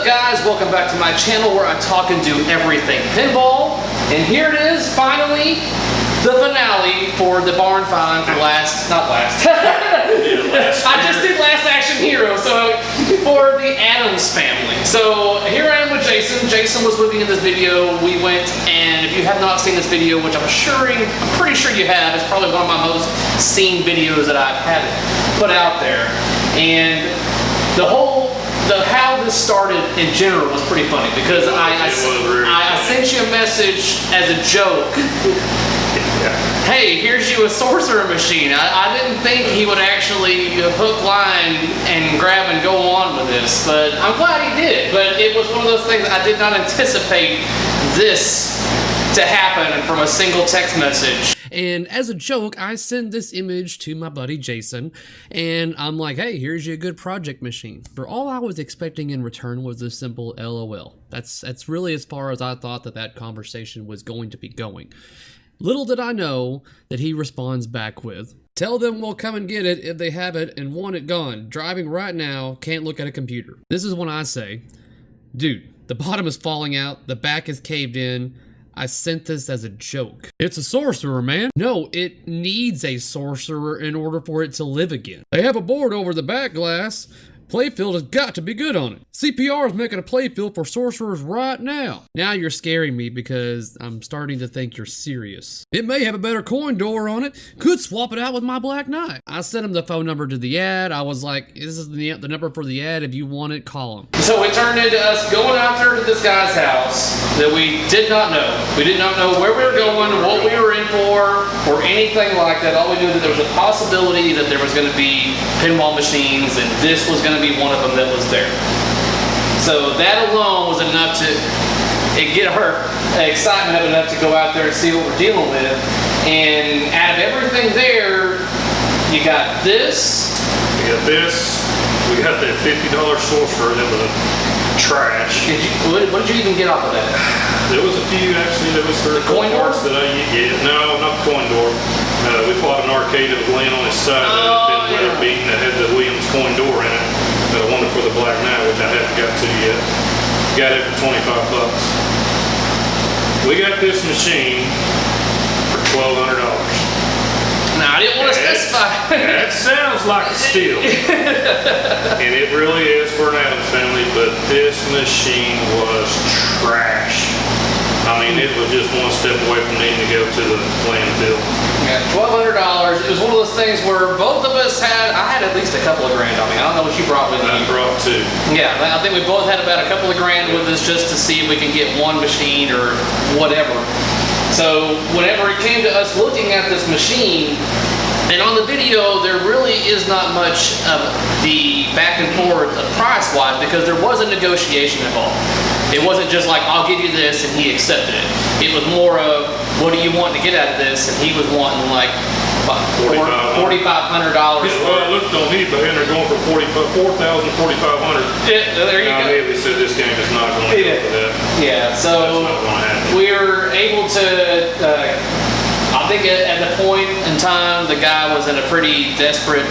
guys? Welcome back to my channel where I talk and do everything pinball. And here it is, finally, the finale for the barn find for I just did Last Action Hero, so for the Addams family. So here I am with Jason. Jason was with me in this video. We went, and if you have not seen this video, which I'm pretty sure you have, it's probably one of my most seen videos that I've had put out there. And how this started in general was pretty funny because I sent you a message as a joke. Hey, here's you a sorcerer machine. I didn't think he would actually hook, line, and grab and go on with this, but I'm glad he did. But it was one of those things I did not anticipate this to happen from a single text message. And as a joke, I sent this image to my buddy Jason, and I'm like, hey, here's your good project machine. For all I was expecting in return was a simple LOL. That's really as far as I thought that conversation was going to be going. Little did I know that he responds back with, tell them we'll come and get it if they have it and want it gone. Driving right now, can't look at a computer. This is when I say, dude, the bottom is falling out, the back is caved in. I sent this as a joke. It's a sorcerer, man. No, it needs a sorcerer in order for it to live again. They have a board over the back glass. Playfield has got to be good on it. CPR is making a playfield for sorcerers right now. Now you're scaring me because I'm starting to think you're serious. It may have a better coin door on it. Could swap it out with my Black Knight. I sent him the phone number to the ad. I was like, this is the number for the ad. If you want it, call him. So it turned into us going out there to this guy's house that we did not know. We did not know where we were going, what we were in for, or anything like that. All we knew that there was a possibility that there was going to be pinball machines, and this was going to be one of them that was there. So that alone was enough to get her excitement enough to go out there and see what we're dealing with. And out of everything there, you got this. We got this. We got that $50 sorcerer that was trash. What did you even get off of that? There was a few, actually. There was the coin door that I get. No, not the coin door. We bought an arcade that was laying on its side that had been beaten that had the Williams coin door in it. That I wanted for the Black Knight, which I haven't got to yet. Got it for 25 bucks. We got this machine for $1,200. No, I didn't want to specify. That sounds like a steal. And it really is for an Addams family, but this machine was trash. I mean, it was just one step away from needing to go to the landfill. Yeah, $1,200. It was one of those things where both of us I had at least a couple of grand on me. I don't know what you brought with you. I brought two. Yeah, I think we both had about a couple of grand with us just to see if we can get one machine or whatever. So whenever it came to us looking at this machine, and on the video, there really is not much of the back and forth price-wise because there was a negotiation involved. It wasn't just like, I'll give you this, and he accepted it. It was more of, what do you want to get out of this? And he was wanting like $4,500. Well, I looked on eBay, and they're going for $4,000, $4,500. There you go. I immediately said this game is not going to go for that. Yeah, so we were able to, I think at the point in time, the guy was in a pretty desperate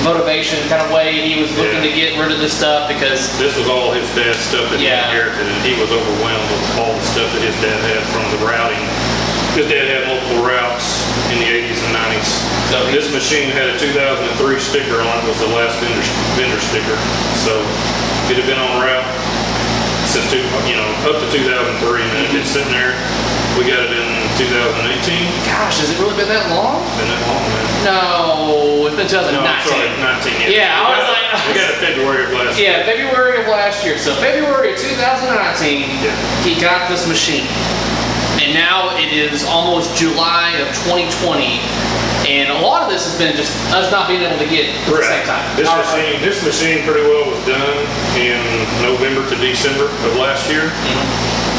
motivation kind of way. He was looking to get rid of this stuff because this was all his dad's stuff that he inherited, and he was overwhelmed with all the stuff that his dad had from the routing. His dad had multiple routes in the 80s and 90s. So this machine had a 2003 sticker on it, was the last vendor sticker. So it had been on route since up to 2003, and it had been sitting there. We got it in 2018. Gosh, has it really been that long? It's been that long, man. No, it's been 2019. No, I'm sorry, 19. Yeah, I was like, we got it February of last year. Yeah, February of last year. So February of 2019, he got this machine. And now it is almost July of 2020. And a lot of this has been just us not being able to get it at the same time. This machine pretty well was done in November to December of last year.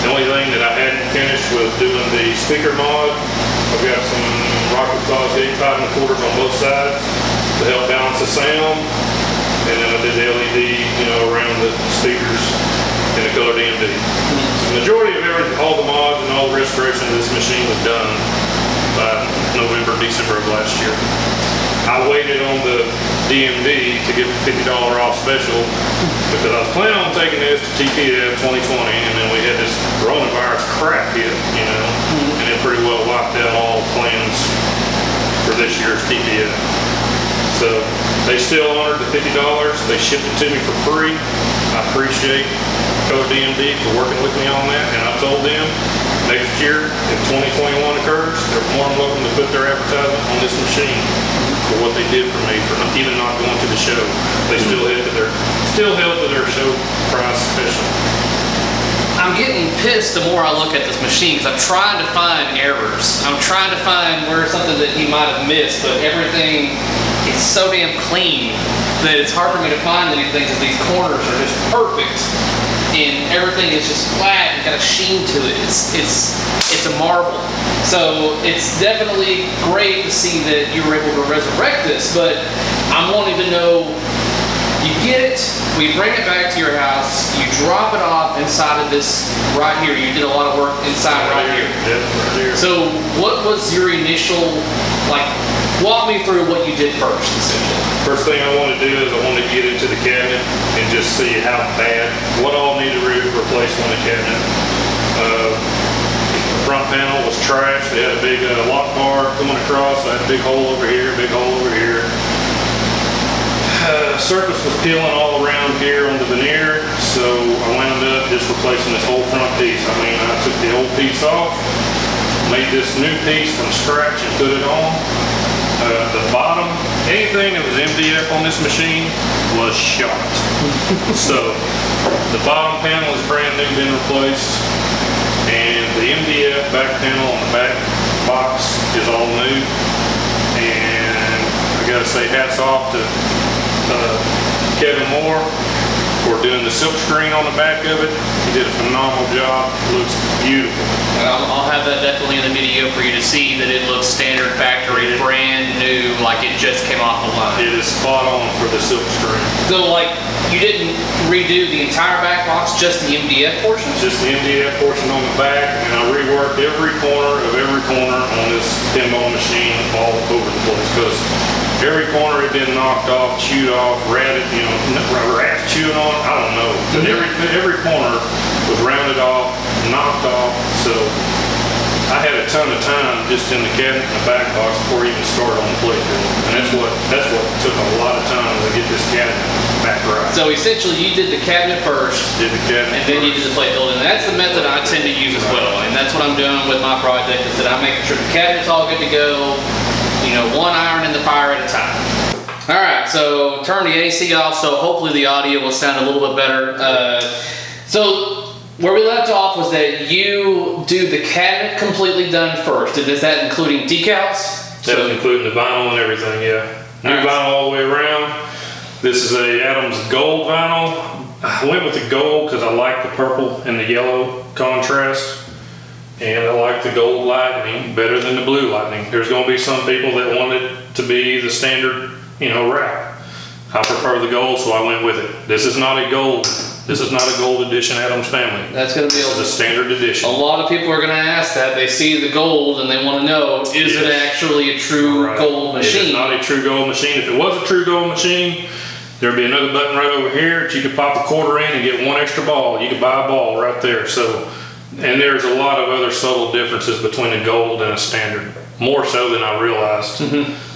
The only thing that I hadn't finished was doing the speaker mod. I've got some rocket claws 85 1/4 on both sides to help balance the sound. And then I did the LED, around the speakers and the colored DMD. So the majority of all the mods and all the restoration of this machine was done. by November, December of last year. I waited on the DMV to get the $50 off special because I was planning on taking this to TPF 2020, and then we had this coronavirus crap hit, you know, and it pretty well wiped out all plans for this year's TPF. So they still honored the $50. They shipped it to me for free. I appreciate Code DMD for working with me on that, and I told them next year, if 2021 occurs, they're more than welcome to put their advertisement on this machine for what they did for me, for even not going to the show. They still held to their show price special. I'm getting pissed the more I look at this machine because I'm trying to find errors. I'm trying to find where something that he might have missed, but everything is so damn clean that it's hard for me to find anything because these corners are just perfect and everything is just flat and got a sheen to it. It's a marvel. So it's definitely great to see that you were able to resurrect this, but I'm wanting to know, you get it, we bring it back to your house, you drop it off inside of this right here. You did a lot of work inside right here. Yep, right here. So what was your initial, like, walk me through what you did first, essentially. First thing I want to do is I want to get into the cabinet and just see how bad, what all needed replaced on the cabinet. The front panel was trash. They had a big lock bar coming across. I had a big hole over here, big hole over here. Surface was peeling all around here on the veneer, so I wound up just replacing this whole front piece. I mean, I took the old piece off, made this new piece from scratch and put it on. The bottom, anything that was MDF on this machine was shot. So the bottom panel is brand new, been replaced, and the MDF back panel on the back box is all new. And I gotta say hats off to Kevin Moore for doing the silk screen on the back of it. He did a phenomenal job. It looks beautiful. I'll have that definitely in the video for you to see that it looks standard factory, brand new, like it just came off the line. It is spot on for the silk screen. So like, you didn't redo the entire back box, just the MDF portion? Just the MDF portion on the back, and I reworked every corner on this pinball machine all over the place, because every corner had been knocked off, chewed off, rats chewing on it, I don't know. But every corner was rounded off, knocked off, so I had a ton of time just in the cabinet and the back box before I even started on the Playfield. And that's what took a lot of time to get this cabinet back right. So essentially you did the cabinet first, Did the cabinet and then you did the Playfield, and that's the method I tend to use as well. And that's what I'm doing with my project, is that I'm making sure the cabinet's all good to go, you know, one iron in the fire at a time. All right, so turn the AC off, so hopefully the audio will sound a little bit better. So where we left off was that you do the cabinet completely done first. Is that including decals? That was including the vinyl and everything, yeah. New vinyl all the way around. This is a Addams Gold vinyl. I went with the gold because I like the purple and the yellow contrast. And I like the gold lightning better than the blue lightning. There's going to be some people that want it to be the standard, you know, wrap. I prefer the gold, so I went with it. This is not a gold. This is not a gold edition Addams family. That's going to be a standard edition. A lot of people are going to ask that. They see the gold and they want to know, is it actually a true gold machine? It is not a true gold machine. If it was a true gold machine, there'd be another button right over here that you could pop a quarter in and get one extra ball. You could buy a ball right there. So, and there's a lot of other subtle differences between a gold and a standard, more so than I realized.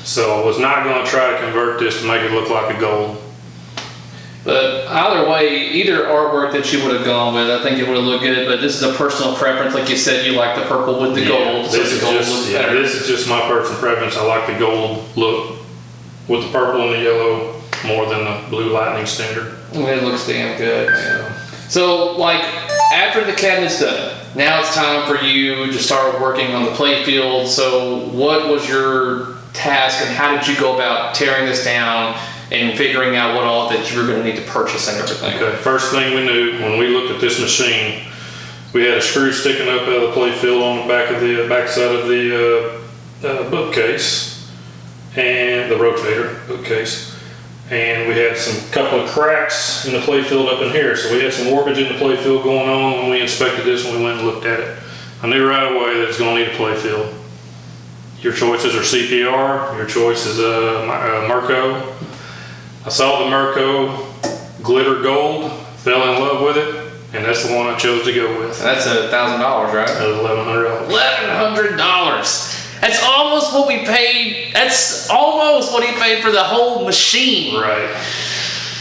So I was not going to try to convert this to make it look like a gold. But either way, either artwork that you would have gone with, I think it would have looked good. But this is a personal preference, like you said, you like the purple with the gold. This is just my personal preference. I like the gold look with the purple and the yellow more than the blue lightning standard. It looks damn good. So, like, after the cabinet's done, now it's time for you to start working on the Playfield. So what was your task and how did you go about tearing this down and figuring out what all that you were going to need to purchase and everything? Okay, first thing we knew when we looked at this machine, we had a screw sticking up out of the Playfield on the backside of the bookcase and the rotator bookcase. And we had some couple of cracks in the Playfield up in here. So we had some warpage in the Playfield going on when we inspected this and we went and looked at it. I knew right away that it's going to need a Playfield. Your choices are CPR. Your choice is Mirco. I saw the Mirco glitter gold, fell in love with it, and that's the one I chose to go with. That's $1,000, right? That was $1,100. $1,100. That's almost what we paid. That's almost what he paid for the whole machine. Right.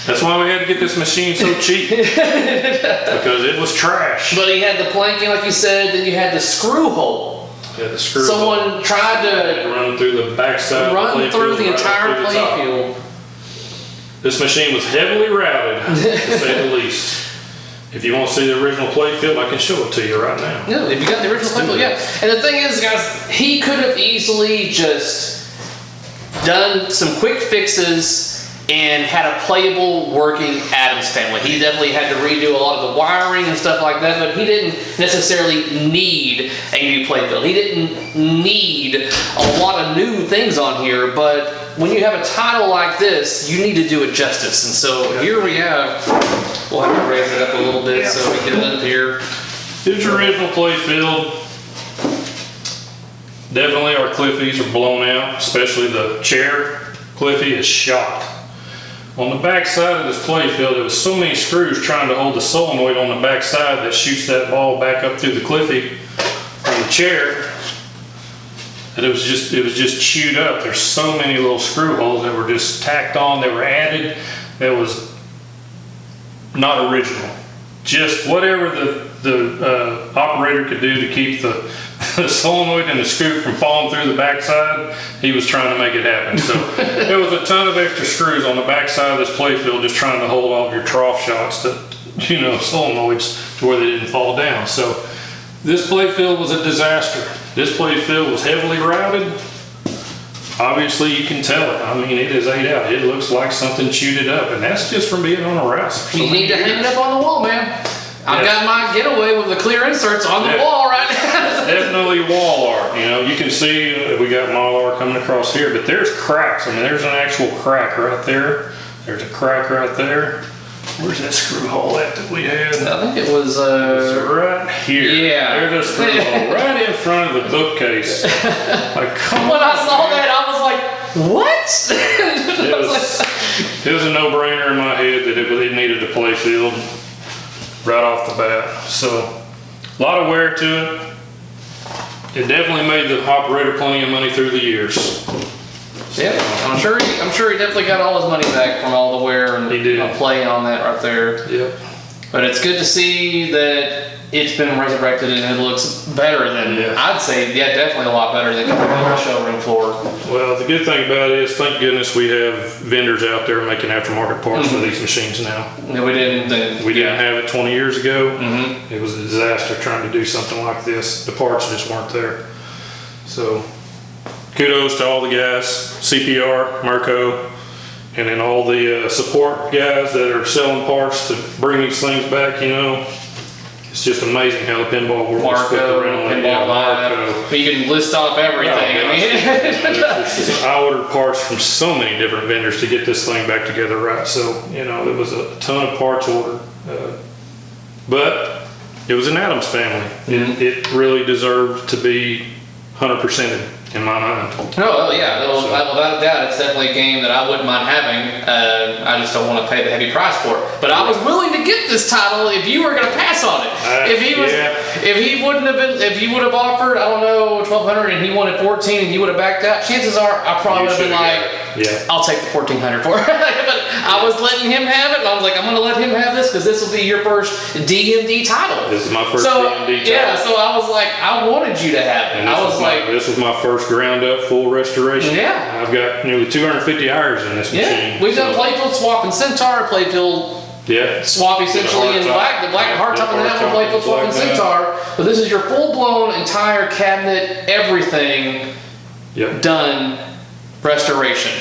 That's why we had to get this machine so cheap. Because it was trash. But he had the planking, like you said, then you had the screw hole. Yeah, the screw Someone hole. tried to run through the backside. Run through the entire playfield. This machine was heavily routed, to say the least. If you want to see the original playfield, I can show it to you right now. No, if you got the original playfield, yeah. And the thing is, guys, he could have easily just done some quick fixes and had a playable, working Addams family. He definitely had to redo a lot of the wiring and stuff like that, but he didn't necessarily need a new playfield. He didn't need a lot of new things on here, but when you have a title like this, you need to do it justice. And so here we have, we'll have to raise it up a little bit so we get it up here. Here's your original playfield. Definitely our Cliffies are blown out, especially the chair Cliffy is shot. On the back side of this playfield, there was so many screws trying to hold the solenoid on the back side that shoots that ball back up through the Cliffy on the chair. And it was just chewed up. There's so many little screw holes that were just tacked on, that were added. That was not original. Just whatever the operator could do to keep the solenoid and the screw from falling through the backside, he was trying to make it happen. So there was a ton of extra screws on the backside of this playfield just trying to hold all of your trough shots to, solenoids to where they didn't fall down. So this playfield was a disaster. This playfield was heavily routed. Obviously you can tell it. I mean, it is 8 out. It looks like something chewed it up, and that's just from being on a rouser. You need to hang it up on the wall, man. I've got my getaway with the clear inserts on the wall right now. Definitely wall art. You can see we got Mylar coming across here, but there's cracks. I mean, there's an actual crack right there. There's a crack right there. Where's that screw hole at that we had? I think it was right here. Yeah. There's a screw hole right in front of the bookcase. Like, come when on, I saw man. that, I was like, what? It was a no-brainer in my head that it needed a playfield right off the bat. So a lot of wear to it. It definitely made the operator plenty of money through the years. Yeah, I'm sure he definitely got all his money back from all the wear and play on that right there. Yep. But it's good to see that it's been resurrected and it looks better than, I'd say, definitely a lot better than the showroom floor. Well, the good thing about it is, thank goodness we have vendors out there making aftermarket parts for these machines now. No, we didn't have it 20 years ago. It was a disaster trying to do something like this. The parts just weren't there. So kudos to all the guys, CPR, Mirco, and then all the support guys that are selling parts to bring these things back. It's just amazing how the pinball world is flipped around. Pinball Life. But you can list off everything. I ordered parts from so many different vendors to get this thing back together right. So, there was a ton of parts ordered. But it was an Addams family. It really deserved to be 100%ed in my mind. Oh, yeah. Without a doubt, it's definitely a game that I wouldn't mind having. I just don't want to pay the heavy price for it. But I was willing to get this title if you were going to pass on it. If he would have offered, I don't know, $1,200 and he wanted $1,400 and you would have backed out, chances are I probably would have been like, I'll take the $1,400 for it. But I was letting him have it, and I was like, I'm going to let him have this because this will be your first DMD title. This is my first DMD title. Yeah, so I was like, I wanted you to have it. This was my first ground up full restoration. Yeah. I've got nearly 250 hours in this machine. We've done Playfield swap and Centaur, Playfield swap essentially in black, the black hardtop and that one, Playfield swap and Centaur. But this is your full blown entire cabinet, everything done restoration.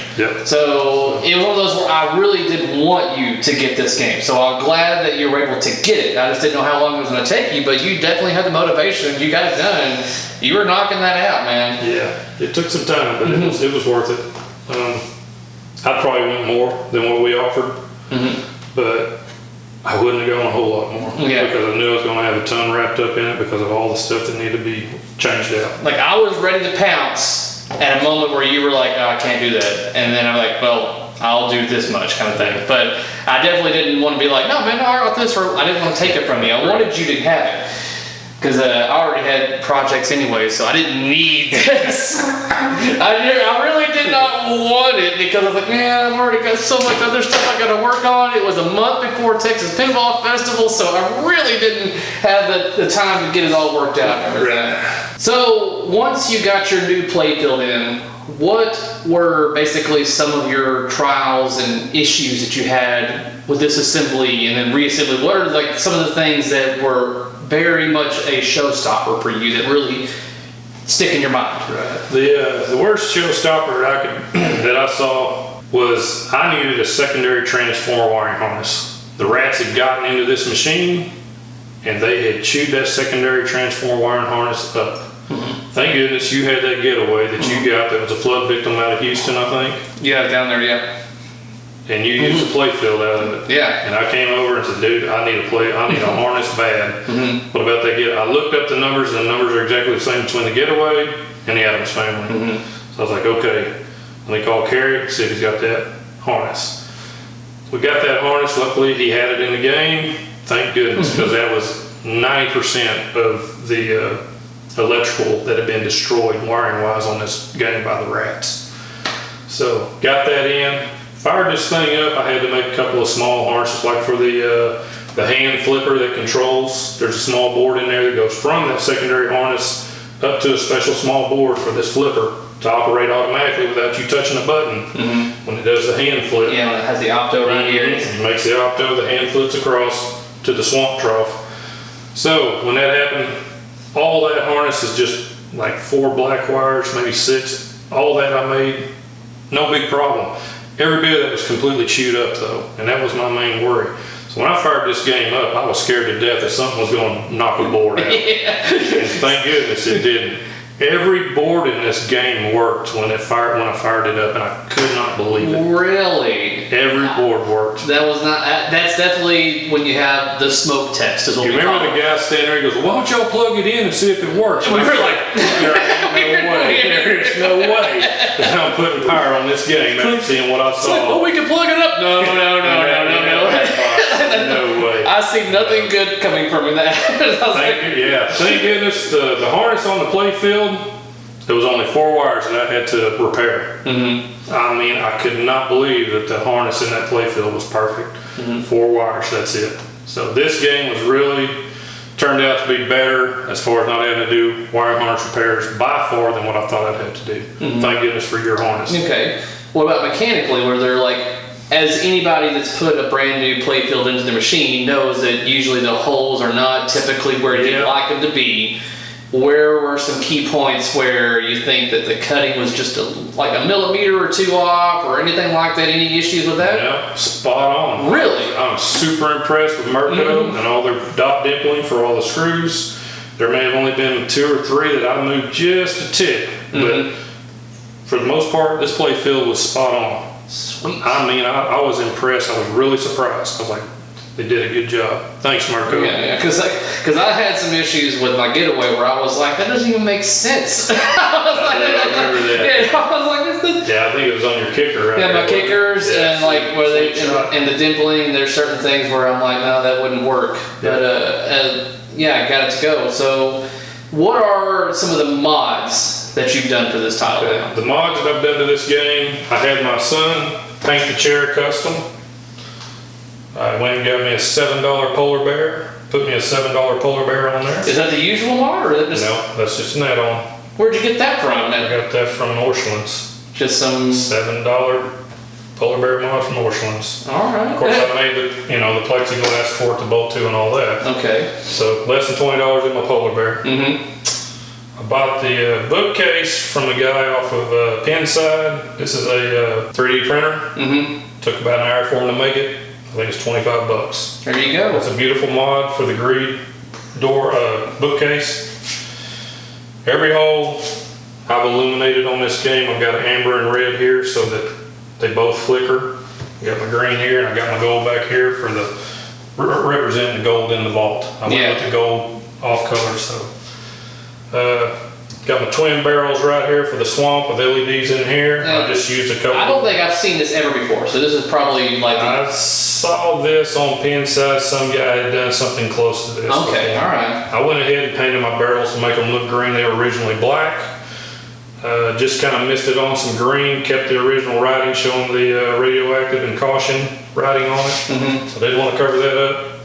So it was one of those where I really did want you to get this game. So I'm glad that you were able to get it. I just didn't know how long it was going to take you, but you definitely had the motivation. You got it done. You were knocking that out, man. Yeah, it took some time, but it was worth it. I probably went more than what we offered, but I wouldn't have gone a whole lot more because I knew I was going to have a ton wrapped up in it because of all the stuff that needed to be changed out. Like I was ready to pounce at a moment where you were like, oh, I can't do that, and then I'm like, well, I'll do this much kind of thing. But I definitely didn't want to be like, no, man, no, I got this, or I didn't want to take it from you. I wanted you to have it. Because I already had projects anyway, so I didn't need this. I really did not want it because I was like, man, I've already got so much other stuff I got to work on. It was a month before Texas Pinball Festival, so I really didn't have the time to get it all worked out and everything. So once you got your new Playfield in, what were basically some of your trials and issues that you had with this assembly and then reassembly? What are like some of the things that were very much a showstopper for you that really stick in your mind? Right. The worst showstopper that I saw was I needed a secondary transformer wiring harness. The rats had gotten into this machine and they had chewed that secondary transformer wiring harness up. Thank goodness you had that getaway that you got that was a flood victim out of Houston, I think. Yeah, down there, yeah. And you used the Playfield out of it. Yeah. And I came over and said, dude, I need a harness bad. What about that get? I looked up the numbers, and the numbers are exactly the same between the getaway and the Addams family. So I was like, okay, let me call Cary, see if he's got that harness. We got that harness. Luckily, he had it in the game. Thank goodness, because that was 90% of the electrical that had been destroyed wiring-wise on this game by the rats. So got that in. Fired this thing up. I had to make a couple of small harnesses, like for the hand flipper that controls. There's a small board in there that goes from that secondary harness up to a special small board for this flipper to operate automatically without you touching a button when it does the hand flip. Yeah, when it has the opto right here. It makes the opto, the hand flips across to the swamp trough. So when that happened, all that harness is just like 4 black wires, maybe 6. All that I made, no big problem. Every bit of that was completely chewed up though, and that was my main worry. So when I fired this game up, I was scared to death that something was going to knock a board out. And thank goodness it didn't. Every board in this game worked when I fired it up, and I could not believe it. Really? Every board worked. That was not. That's definitely when you have the smoke test. Is what you remember the guy standing there? He goes, "Why don't y'all plug it in and see if it works?" We were like, "There ain't no way. There's no way that I'm putting power on this game after seeing what I saw." like, well, we can plug it up. No. No way. I see nothing good coming from that. Thank goodness the harness on the Playfield, there was only 4 wires that I had to repair. I mean, I could not believe that the harness in that Playfield was perfect. 4 wires, that's it. So this game was really turned out to be better as far as not having to do wiring harness repairs by far than what I thought I'd have to do. Thank goodness for your harness. Okay. What about mechanically, where they're like, as anybody that's put a brand new Playfield into the machine knows that usually the holes are not typically where you'd like them to be. Where were some key points where you think that the cutting was just like a millimeter or 2 off or anything like that? Any issues with that? Yeah, spot on. Really? I'm super impressed with Mirco and all their dot dimpling for all the screws. There may have only been 2 or 3 that I moved just a tick, but for the most part, this Playfield was spot on. Sweet. I mean, I was impressed. I was really surprised. I was like, they did a good job. Thanks, Mirco. Yeah, because I had some issues with my getaway where I was like, that doesn't even make sense. I remember that. Yeah, I was like, I think it was on your kicker, right? Yeah, my kickers and like where they and the dimpling. There's certain things where I'm like, no, that wouldn't work. But I got it to go. So, what are some of the mods that you've done for this title? The mods that I've done to this game, I had my son paint the chair custom. I went and got me a $7 polar bear. Put me a $7 polar bear on there. Is that the usual mod, or that just? No, that's just an add-on. Where'd you get that from? I got that from Northlands. Just some $7 polar bear mod from Northlands. All right. Of course, I made the plexiglass for it to bolt to and all that. Okay. So less than $20 in my polar bear. I bought the bookcase from a guy off of Pinside. This is a 3D printer. Took about an hour for him to make it. I think it's $25. There you go. It's a beautiful mod for the greed door bookcase. Every hole I've illuminated on this game. I've got an amber and red here so that they both flicker. I got my green here and I got my gold back here for the representing the gold in the vault. I went with the gold off color, so Got my twin barrels right here for the swamp with LEDs in here. I just used a couple. I don't think I've seen this ever before, so this is probably like I saw this on Pinside. Some guy had done something close to this. Okay, all right. I went ahead and painted my barrels to make them look green. They were originally black. Just kind of misted on some green, kept the original writing showing the radioactive and caution writing on it. So they didn't want to cover that up.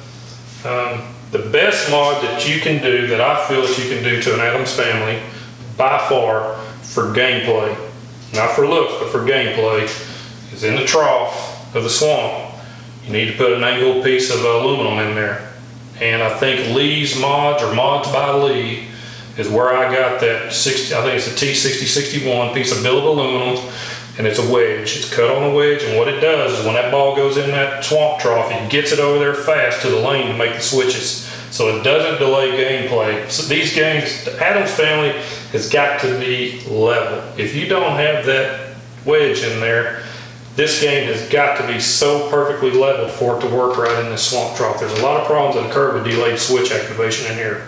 The best mod that you can do, that I feel that you can do to an Addams family, by far, for gameplay, not for looks, but for gameplay, is in the trough of the swamp. You need to put an angled piece of aluminum in there. And I think Lee's mods, or Mods by Lee, is where I got that 60, I think it's a T6061 piece of billet aluminum, and it's a wedge. It's cut on a wedge, and what it does is when that ball goes in that swamp trough, it gets it over there fast to the lane to make the switches. So it doesn't delay gameplay. So these games, the Addams family has got to be level. If you don't have that wedge in there, this game has got to be so perfectly leveled for it to work right in this swamp trough. There's a lot of problems that occur with delayed switch activation in here.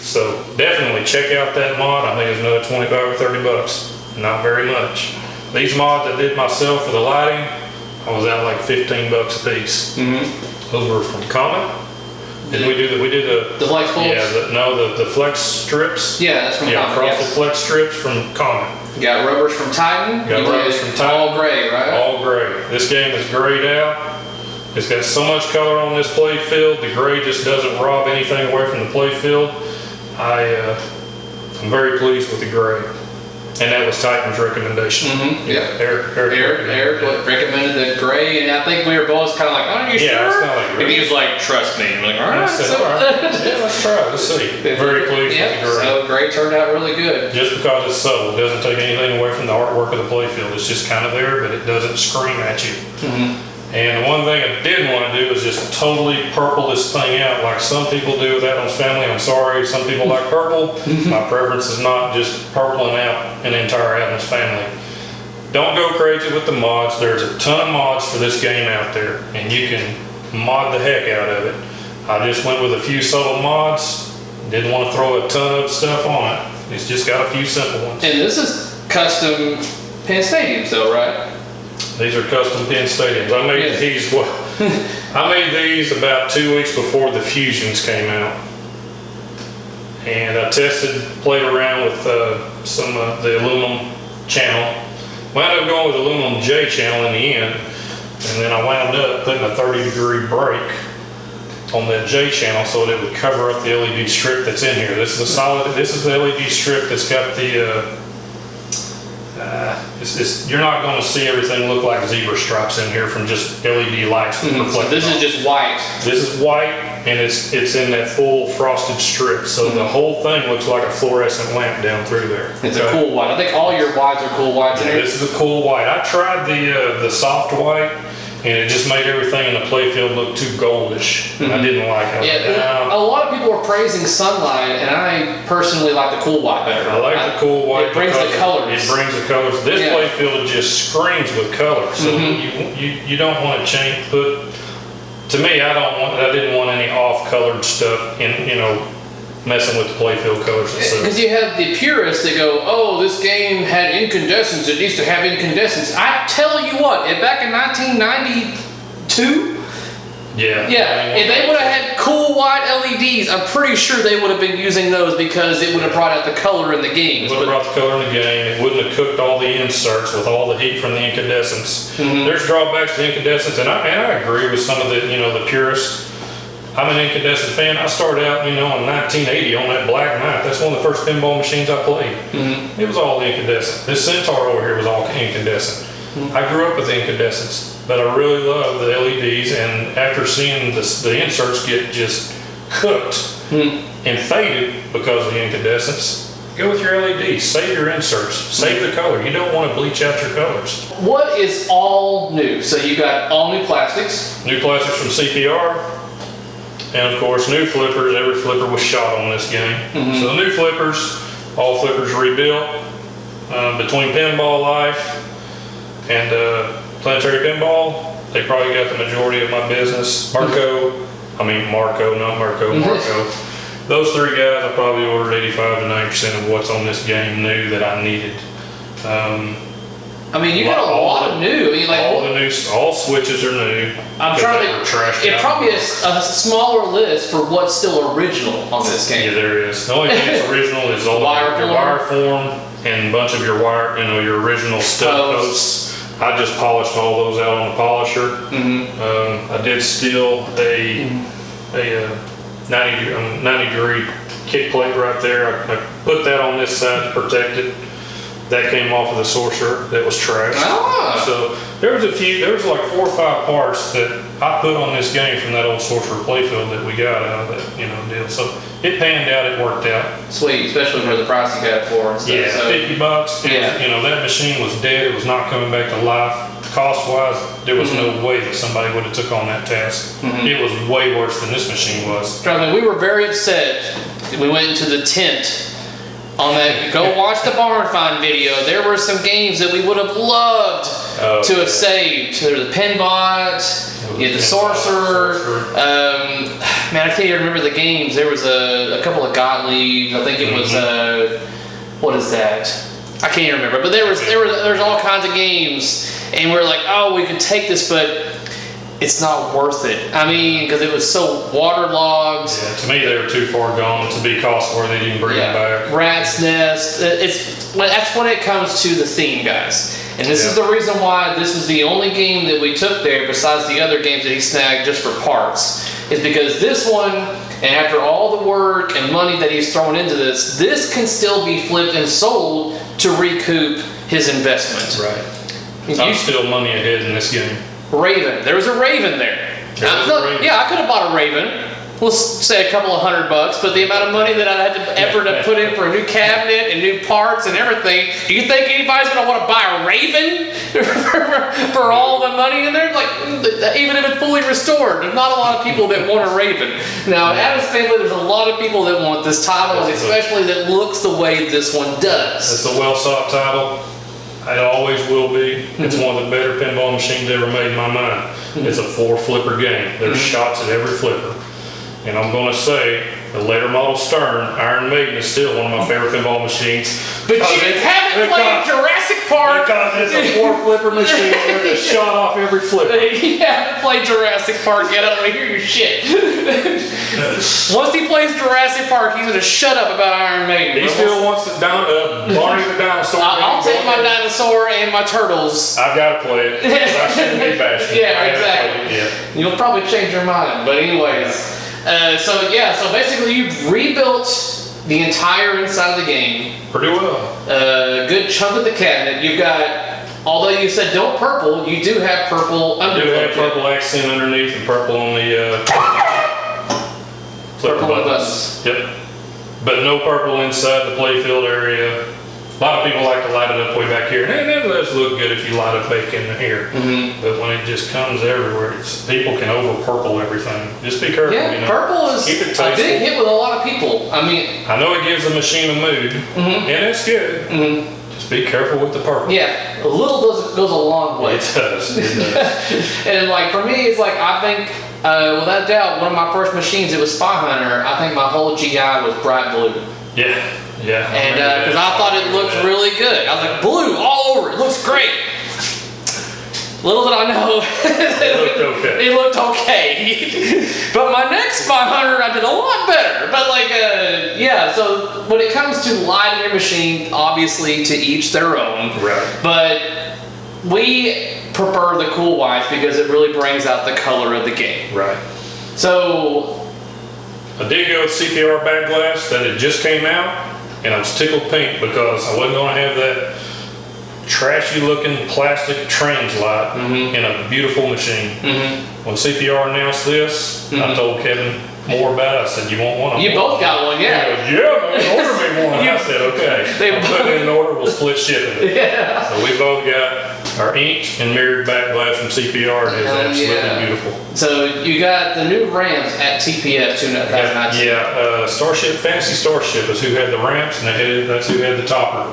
So definitely check out that mod. I think it's another 25 or 30 bucks. Not very much. These mods I did myself for the lighting, I was out like 15 bucks a piece. Those were from Comet. Didn't we do the flex bolts? Yeah, the flex strips. Yeah, that's from Comet. Frosted flex strips from Comet. You got rubbers from Titan. Got rubbers from Titan. All gray, right? All gray. This game is grayed out. It's got so much color on this Playfield. The gray just doesn't rob anything away from the Playfield. I'm very pleased with the gray. And that was Titan's recommendation. Yeah. Eric recommended the gray, and I think we were both kind of like, "Are you sure?" It's kind of like and he was like, "Trust me." I'm like, "All right, all right. Yeah, let's try it. Let's see." Very pleased with the gray. So gray turned out really good. Just because it's subtle, it doesn't take anything away from the artwork of the Playfield. It's just kind of there, but it doesn't scream at you. And one thing I didn't want to do is just totally purple this thing out like some people do with Addams family. I'm sorry, some people like purple. My preference is not just purpling out an entire Addams family. Don't go crazy with the mods. There's a ton of mods for this game out there, and you can mod the heck out of it. I just went with a few subtle mods. Didn't want to throw a ton of stuff on it. It's just got a few simple ones. And this is custom pin stadiums though, right? These are custom pin stadiums. I made these. I made these about 2 weeks before the Fusions came out, and I played around with some of the aluminum channel. Wound up going with aluminum J channel in the end, and then I wound up putting a 30-degree break on that J channel so that it would cover up the LED strip that's in here. This is a solid. This is the LED strip that's got the. You're not going to see everything look like zebra stripes in here from just LED lights. So this is just white. This is white, and it's in that full frosted strip. So the whole thing looks like a fluorescent lamp down through there. It's a cool white. I think all your whites are cool whites. Yeah, this is a cool white. I tried the soft white, and it just made everything in the Playfield look too goldish. I didn't like it. Yeah, a lot of people are praising Sunlight, and I personally like the cool white better. I like the cool white. It brings the colors. It brings the colors. This Playfield just screams with color. So you don't want to change. To me, I didn't want any off-colored stuff in messing with the Playfield colors itself. Because you have the purists that go, "Oh, this game had incandescence. It needs to have incandescence." I tell you what, back in 1992. Yeah, if they would have had cool white LEDs, I'm pretty sure they would have been using those because it would have brought out the color in the game. It would have brought the color in the game. It wouldn't have cooked all the inserts with all the heat from the incandescence. There's drawbacks to incandescence, and I agree with some of the the purists. I'm an incandescent fan. I started out, in 1980 on that Black Knight. That's one of the first pinball machines I played. It was all incandescent. This Centaur over here was all incandescent. I grew up with incandescents, but I really love the LEDs, and after seeing the inserts get just cooked and faded because of the incandescence, go with your LEDs. Save your inserts. Save the color. You don't want to bleach out your colors. What is all new? So you got all new plastics. New plastics from CPR. And of course, new flippers. Every flipper was shot on this game. So the new flippers, all flippers rebuilt. Between Pinball Life and Planetary Pinball, they probably got the majority of my business. Marco, not Mirco. those three guys, I probably ordered 85 to 90% of what's on this game new that I needed. I mean, you got a lot of new. I mean, like all switches are new. I'm trying to. It probably is a smaller list for what's still original on this game. Yeah, there is. The only thing that's original is all of your wire form and a bunch of your wire, your original stud posts. I just polished all those out on the polisher. I did steal a 90 degree kick plate right there. I put that on this side to protect it. That came off of the Sorcerer that was trashed. So there was like 4 or 5 parts that I put on this game from that old Sorcerer Playfield that we got out of that deal. So it panned out, it worked out. Sweet, especially for the price you got it for and stuff. Yeah, so. $50. Yeah. That machine was dead. It was not coming back to life. Cost-wise, there was no way that somebody would have took on that task. It was way worse than this machine was. We were very upset. We went into the tent on that. Go watch the Barn Find video. There were some games that we would have loved to have saved. There was the Pinbot, you had the Sorcerer. Man, I can't even remember the games. There was a couple of Gottlieb. I think it was what is that? I can't even remember. But there's all kinds of games, and we're like, oh, we could take this, but it's not worth it. I mean, because it was so waterlogged. Yeah, to me, they were too far gone to be cost worthy. They didn't bring them back. Rat's Nest. That's when it comes to the theme, guys. And this is the reason why this is the only game that we took there, besides the other games that he snagged just for parts, is because this one, and after all the work and money that he's thrown into this can still be flipped and sold to recoup his investment. Right. I'm still money ahead in this game. Raven. There was a Raven there. Yeah, I could have bought a Raven. Let's say a couple of $100, but the amount of money that I had to effort to put in for a new cabinet and new parts and everything, do you think anybody's going to want to buy a Raven for all the money in there? Like, even if it's fully restored, there's not a lot of people that want a Raven. Now, Addams family, there's a lot of people that want this title, and especially that looks the way this one does. It's a well-sought title. It always will be. It's one of the better pinball machines ever made in my mind. It's a 4-flipper game. There's shots at every flipper. And I'm going to say, the later model Stern, Iron Maiden is still one of my favorite pinball machines. But you haven't played Jurassic Park. Because it's a 4-flipper machine where it's shot off every flipper. You haven't played Jurassic Park yet. I don't want to hear your shit. Once he plays Jurassic Park, he's going to shut up about Iron Maiden. He still wants to Barney the dinosaur. I'll take my dinosaur and my turtles. I've got to play it. I shouldn't be bashing. Yeah, exactly. You'll probably change your mind. But anyways. So basically you've rebuilt the entire inside of the game. Pretty well. A good chunk of the cabinet. You've got, although you said don't purple, you do have purple underneath. You do have purple accent underneath and purple on the purple buttons. Yep. But no purple inside the playfield area. A lot of people like to light it up way back here. And it does look good if you light it back in here. But when it just comes everywhere, people can over purple everything. Just be careful. Yeah, purple is a big hit with a lot of people. I mean, I know it gives the machine a mood, and it's good. Just be careful with the purple. Yeah, a little goes a long way. It does. It does. And like for me, it's like I think, without doubt, one of my first machines, it was Spy Hunter. I think my whole GI was bright blue. Yeah. Yeah. And because I thought it looked really good. I was like, blue all over. It looks great. Little did I know, it looked okay. But my next Spy Hunter, I did a lot better. But like, so when it comes to lighting your machine, obviously to each their own. Right. But we prefer the cool whites because it really brings out the color of the game. Right. So I did go with CPR back glass that it just came out. And I was tickled pink because I wasn't going to have that trashy looking plastic trains light in a beautiful machine. When CPR announced this, I told Kevin more about it. I said, you want one? You both got one, yeah. He goes, yeah, man, order me one. I said, okay. I'll put it in order, we'll split shipping it. Yeah. So we both got our inked and mirrored back glass from CPR. It is absolutely beautiful. So you got the new ramps at TPF 2019. Yeah, Fantasy Starship is who had the ramps, and that's who had the topper.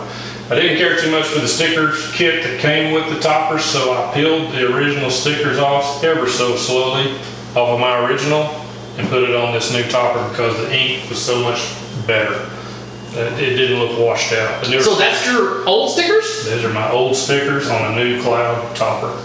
I didn't care too much for the stickers kit that came with the toppers, so I peeled the original stickers off ever so slowly off of my original, and put it on this new topper because the ink was so much better. It didn't look washed out. So that's your old stickers? Those are my old stickers on a new cloud topper.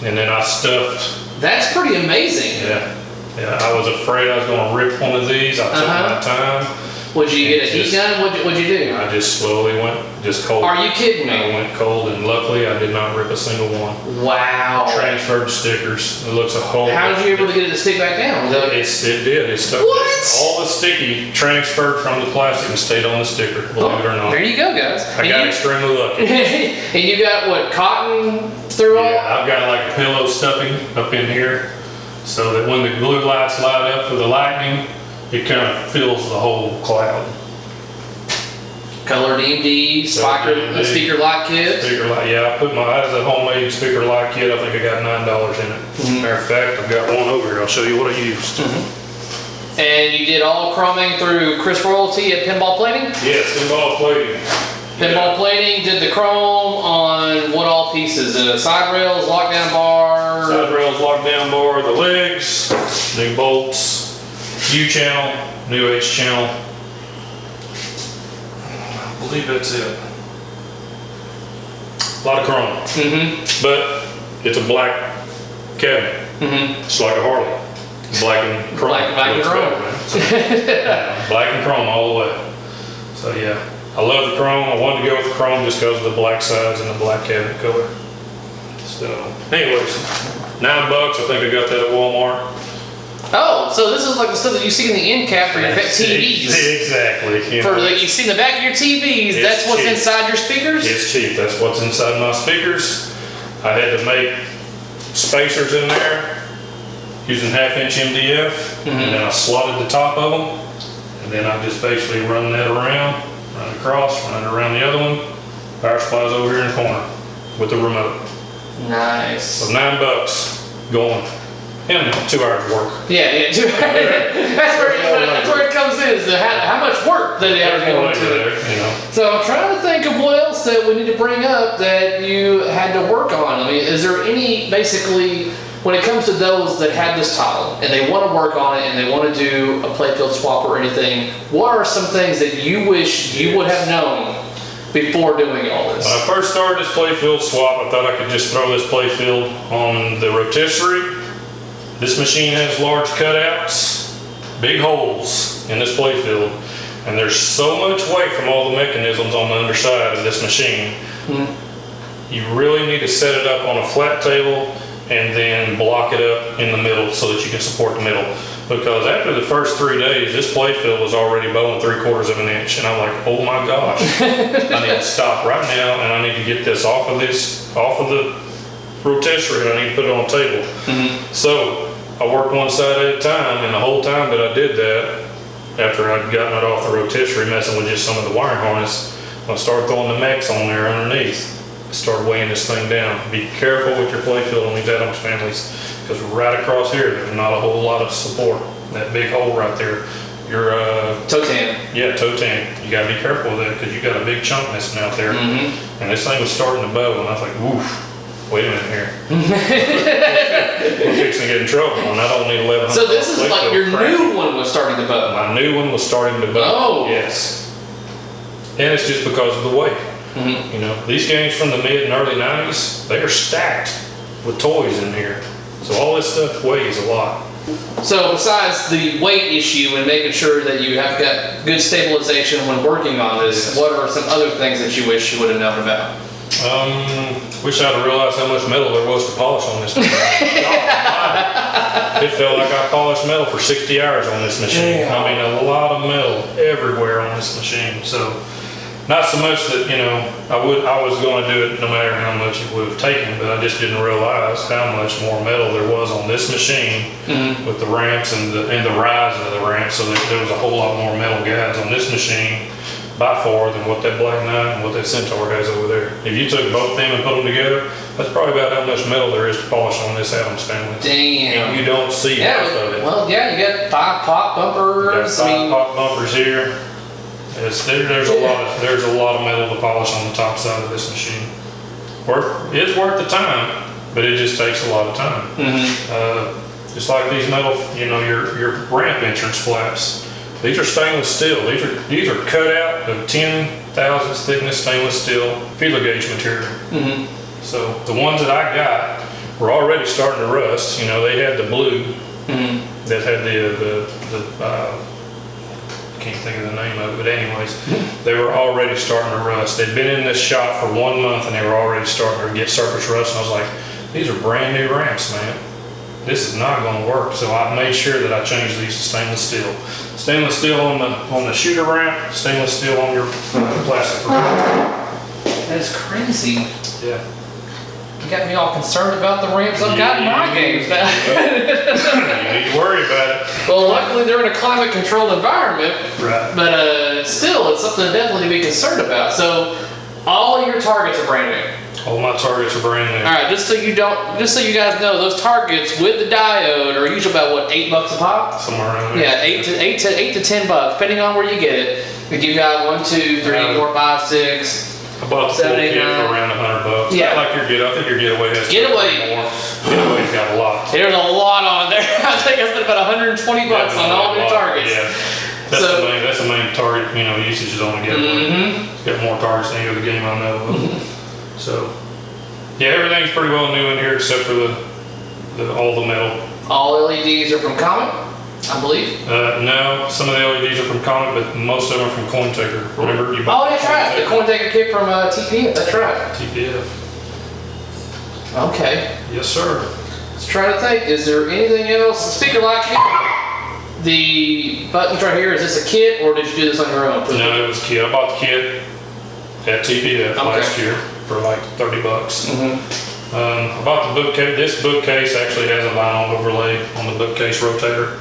And then I stuffed. That's pretty amazing. Yeah. Yeah, I was afraid I was going to rip one of these. I took my time. Would you get a heat gun? What'd you do? I just slowly went, just cold. Are you kidding me? I went cold, and luckily I did not rip a single one. Wow. Transferred stickers. It looks a whole. How did you able to get it to stick back down? It did. It stuck. What? All the sticky transferred from the plastic and stayed on the sticker, believe it or not. There you go, guys. I got extremely lucky. And you got what, cotton through all? Yeah, I've got like a pillow stuffing up in here so that when the blue lights light up for the lightning, it kind of fills the whole cloud. Colored EMD, speaker light kit. Speaker light, yeah. That is a homemade speaker light kit. I think I got $9 in it. Matter of fact, I've got one over here. I'll show you what I used. And you did all chroming through Chris Royalty at Pinball Plating? Yes, Pinball Plating. Pinball Plating did the chrome on what all pieces? Side rails, lockdown bar? Side rails, lockdown bar, the legs, new bolts, U channel, new H channel. I believe that's it. A lot of chrome. But it's a black cabinet. It's like a Harley. Black and chrome. Black and chrome. Yeah, black and chrome all the way. So yeah, I love the chrome. I wanted to go with the chrome just because of the black sides and the black cabinet color. So anyways, $9. I think I got that at Walmart. Oh, so this is like the stuff that you see in the end cap for your TVs. Exactly. You see in the back of your TVs, that's what's inside your speakers? It's cheap. That's what's inside my speakers. I had to make spacers in there using 1/2" MDF, and then I slotted the top of them, and then I just basically run that around, run it across, run it around the other one. Power supply's over here in the corner with the remote. Nice. So $9 going. And 2 hours work. Yeah. That's where it comes in, is how much work that you have to go into it. So I'm trying to think of what else that we need to bring up that you had to work on. I mean, is there any, basically, when it comes to those that have this title and they want to work on it and they want to do a Playfield swap or anything, what are some things that you wish you would have known before doing all this? When I first started this Playfield swap, I thought I could just throw this Playfield on the rotisserie. This machine has large cutouts, big holes in this Playfield, and there's so much weight from all the mechanisms on the underside of this machine. You really need to set it up on a flat table and then block it up in the middle so that you can support the middle. Because after the first 3 days, this Playfield was already bowing 3/4 inch, and I'm like, oh my gosh, I need to stop right now, and I need to get this off of the rotisserie, and I need to put it on the table. So I worked one side at a time, and the whole time that I did that, after I'd gotten it off the rotisserie, messing with just some of the wiring harness, I started throwing the mechs on there underneath. I started weighing this thing down. Be careful with your Playfield on these Addams families, because right across here, there's not a whole lot of support. That big hole right there, your toe tan. Yeah, toe tan. You gotta be careful with that because you got a big chunk missing out there. And this thing was starting to bow, and I was like, woof. Wait a minute here. We're fixing to get in trouble, and I don't need 1100. So this is like your new one was starting to bow. My new one was starting to bow. Oh. Yes. And it's just because of the weight. You know, these games from the mid and early 90s, they are stacked with toys in here. So all this stuff weighs a lot. So besides the weight issue and making sure that you have got good stabilization when working on this, what are some other things that you wish you would have known about? Wish I'd have realized how much metal there was to polish on this thing. It felt like I polished metal for 60 hours on this machine. I mean, a lot of metal everywhere on this machine. So, not so much that, you know, I was going to do it no matter how much it would have taken, but I just didn't realize how much more metal there was on this machine with the ramps and the rise of the ramps. So there was a whole lot more metal guides on this machine by far than what that Black Knight and what that Centaur has over there. If you took both them and put them together, that's probably about how much metal there is to polish on this Addams family. Damn. And you don't see half of it. Well, yeah, you got 5 pop bumpers. You got 5 pop bumpers here. There's a lot of metal to polish on the top side of this machine. It's worth the time, but it just takes a lot of time. Just like these metal, you know, your ramp entrance flaps. These are stainless steel. These are cut out of 10 thousandths thickness stainless steel feeler gauge material. So the ones that I got were already starting to rust. You know, they had the blue that had the I can't think of the name of it, but anyways, they were already starting to rust. They'd been in this shop for 1 month and they were already starting to get surface rust. And I was like, these are brand new ramps, man. This is not going to work. So I made sure that I changed these to stainless steel. Stainless steel on the shooter ramp, stainless steel on your plastic ramp. That is crazy. Yeah. You got me all concerned about the ramps I've got in my games now. You need to worry about it. Well, luckily they're in a climate controlled environment. Right. But still, it's something definitely to be concerned about. So all of your targets are brand new. All my targets are brand new. All right, just so you guys know, those targets with the diode are usually about what, $8 a pop? Somewhere around there. Yeah, eight to $10, depending on where you get it. If you got 1, 2, 3, 4, 5, 6. I bought the full 7, 8, kit 9. for around $100. Yeah. Not like your get. I think your getaway has more. Getaway's got a lot. There's a lot on there. I think I spent about $120 on all your targets. Yeah. That's the main target, you know, usage is on the getaway. It's got more targets than any other game I know of. So. Yeah, everything's pretty well new in here except for all the metal. All LEDs are from Comet, I believe. No, some of the LEDs are from Comet, but most of them are from Cointaker. Remember you bought that's right. The Cointaker kit from TPF. That's right. TPF. Okay. Yes, sir. Let's try to think. Is there anything else? Speaker light kit. The buttons right here. Is this a kit or did you do this on your own? No, it was a kit. I bought the kit at TPF last year for like $30. I bought the bookcase. This bookcase actually has a vinyl overlay on the bookcase rotator,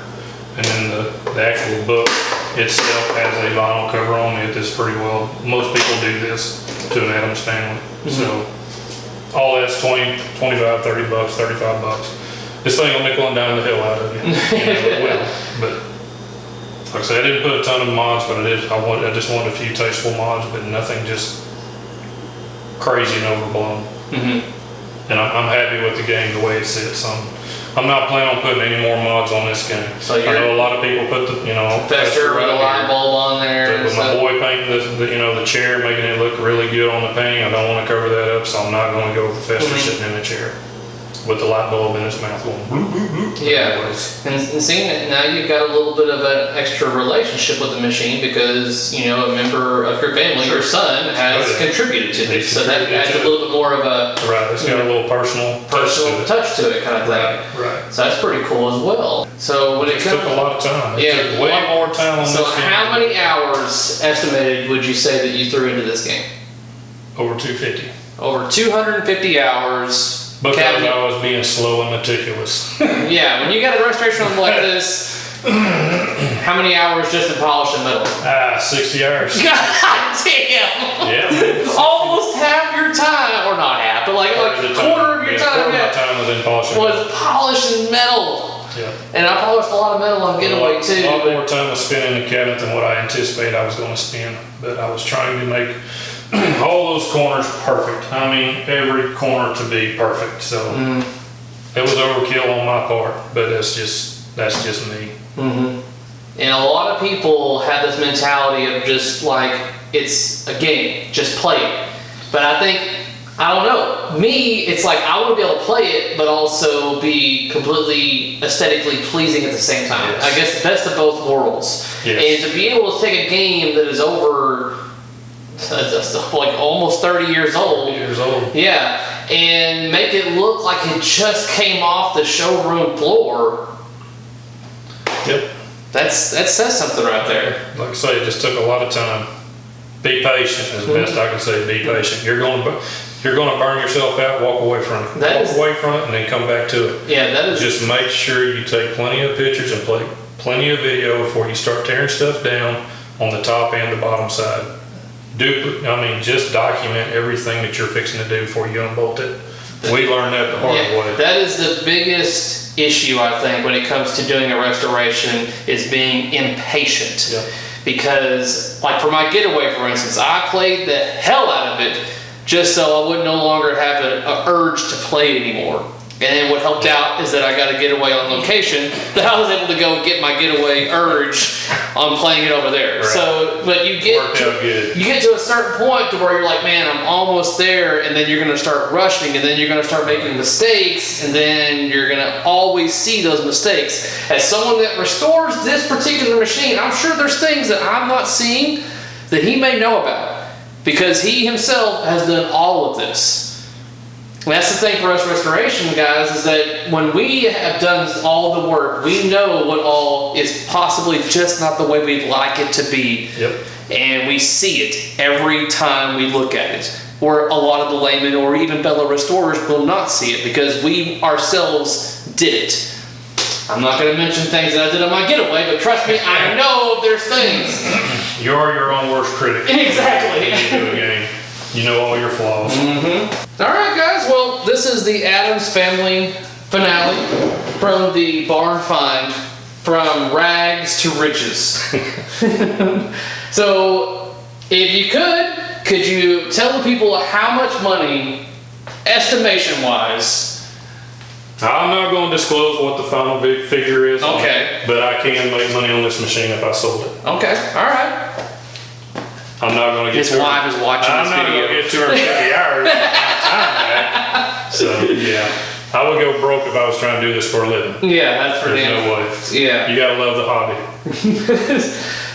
and then the actual book itself has a vinyl cover on it. That's pretty well. Most people do this to an Addams family. So all that's $20, $25, $30, $35. This thing will nickel and dime the hell out of you. You know, it will. But like I said, I didn't put a ton of mods, but I just wanted a few tasteful mods, but nothing just crazy and overblown. And I'm happy with the game the way it sits. I'm not planning on putting any more mods on this game. So I know a lot of people put the Fester with a light bulb on there. But with my boy painting the chair, making it look really good on the paint, I don't want to cover that up, so I'm not going to go with the Fester sitting in the chair with the light bulb in his mouth going bloop, bloop, bloop. Yeah, and seeing it now, you've got a little bit of an extra relationship with the machine because a member of your family, your son, has contributed to this, so that adds a little bit more of a it's got a little personal touch to it kind of thing. Right. So that's pretty cool as well. So when it took a lot of time. It took way more time on this game. So how many hours estimated would you say that you threw into this game? Over 250. Over 250 hours. Because I was being slow and meticulous. Yeah, when you got a restoration room like this, how many hours just to polish the metal? 60 hours. God damn! Yeah. Almost half your time, or not half, but like a quarter of your time. Quarter of my time was in polishing. Was polishing metal. Yeah. And I polished a lot of metal on Getaway too. A lot more time was spent in the cabinet than what I anticipated I was going to spend. But I was trying to make all those corners perfect. I mean, every corner to be perfect. So it was overkill on my part, but that's just me. And a lot of people have this mentality of just like it's a game, just play it. But I don't know. Me, it's like I want to be able to play it, but also be completely aesthetically pleasing at the same time. Yes. I guess the best of both worlds. Yes. And to be able to take a game that is over like almost 30 years old. Yeah. And make it look like it just came off the showroom floor. Yep. That says something right there. Like I say, it just took a lot of time. Be patient is the best I can say. Be patient. You're going to burn yourself out. Walk away from it. Walk away from it and then come back to it. Yeah, that is. Just make sure you take plenty of pictures and play plenty of video before you start tearing stuff down on the top and the bottom side. Just document everything that you're fixing to do before you unbolt it. We learned that the hard way. That is the biggest issue, I think, when it comes to doing a restoration, is being impatient. Yeah. Because, like for my Getaway, for instance, I played the hell out of it just so I would no longer have an urge to play it anymore. And then what helped out is that I got a getaway on location, that I was able to go get my getaway urge on playing it over there. Right. So, but you get to a certain point to where you're like, man, I'm almost there, and then you're going to start rushing, and then you're going to start making mistakes, and then you're going to always see those mistakes. As someone that restores this particular machine, I'm sure there's things that I'm not seeing that he may know about, because he himself has done all of this. And that's the thing for us restoration guys, is that when we have done all the work, we know what all is possibly just not the way we'd like it to be. Yep. And we see it every time we look at it. Or a lot of the laymen or even fellow restorers will not see it because we ourselves did it. I'm not going to mention things that I did on my getaway, but trust me, I know there's things. You're your own worst critic. Exactly. When you do a game. You know all your flaws. Mm-hmm. All right, guys. Well, this is the Addams family finale from the barn find, from rags to riches. So, if you could you tell the people how much money, estimation-wise? I'm not going to disclose what the final figure is. Okay. But I can make money on this machine if I sold it. Okay. All right. I'm not going to get his wife is watching this video. I'm not going to get 250 hours of my time back. So, yeah. I would go broke if I was trying to do this for a living. Yeah, that's for There's damn. no way. Yeah. You got to love the hobby.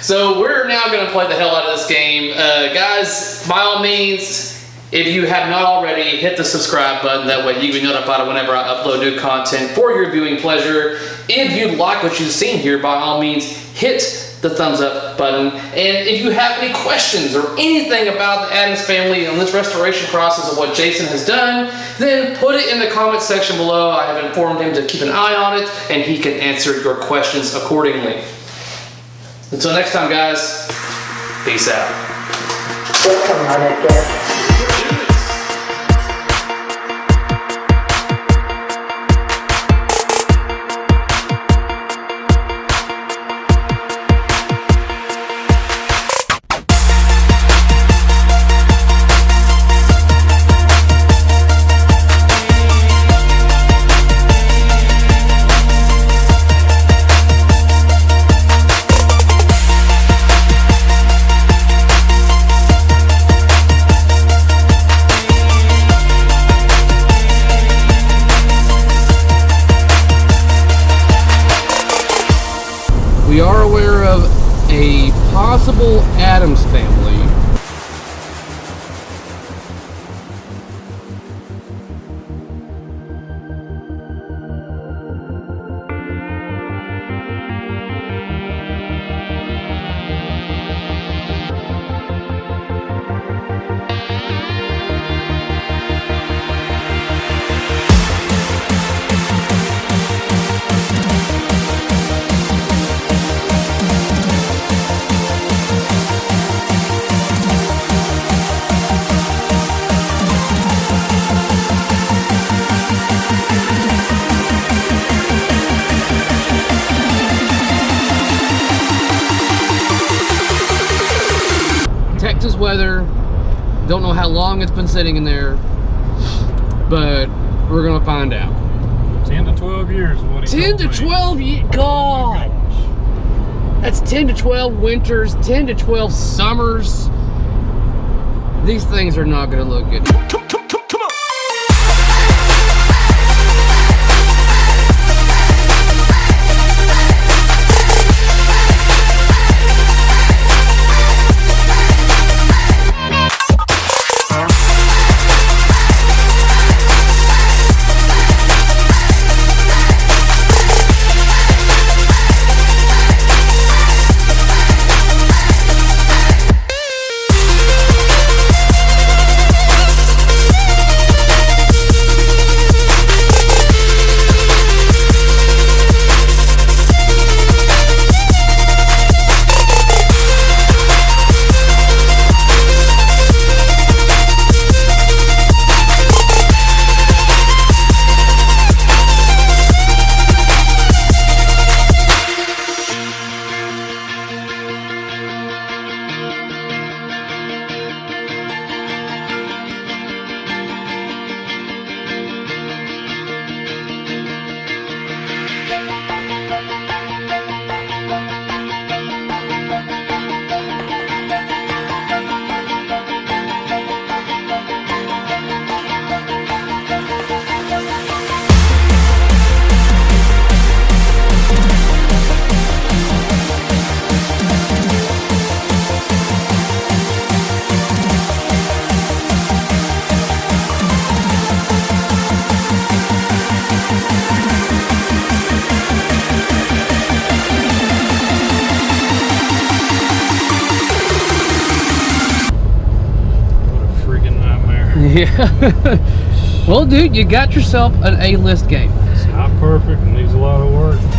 So, we're now going to play the hell out of this game. Guys, by all means, if you have not already, hit the subscribe button. That way you can be notified whenever I upload new content for your viewing pleasure. If you like what you've seen here, by all means, hit the thumbs up button. And if you have any questions or anything about the Addams family and this restoration process of what Jason has done, then put it in the comment section below. I have informed him to keep an eye on it, and he can answer your questions accordingly. Until next time, guys, peace out. We are aware of a possible Addams family. Texas weather, don't know how long it's been sitting in there, but we're gonna find out. 10 to 12 years is what he 10 told to me. 12 years, God! That's 10 to 12 winters, 10 to 12 summers. These things are not gonna look good. Yeah. Well, dude, you got yourself an A-list game. It's not perfect and needs a lot of work.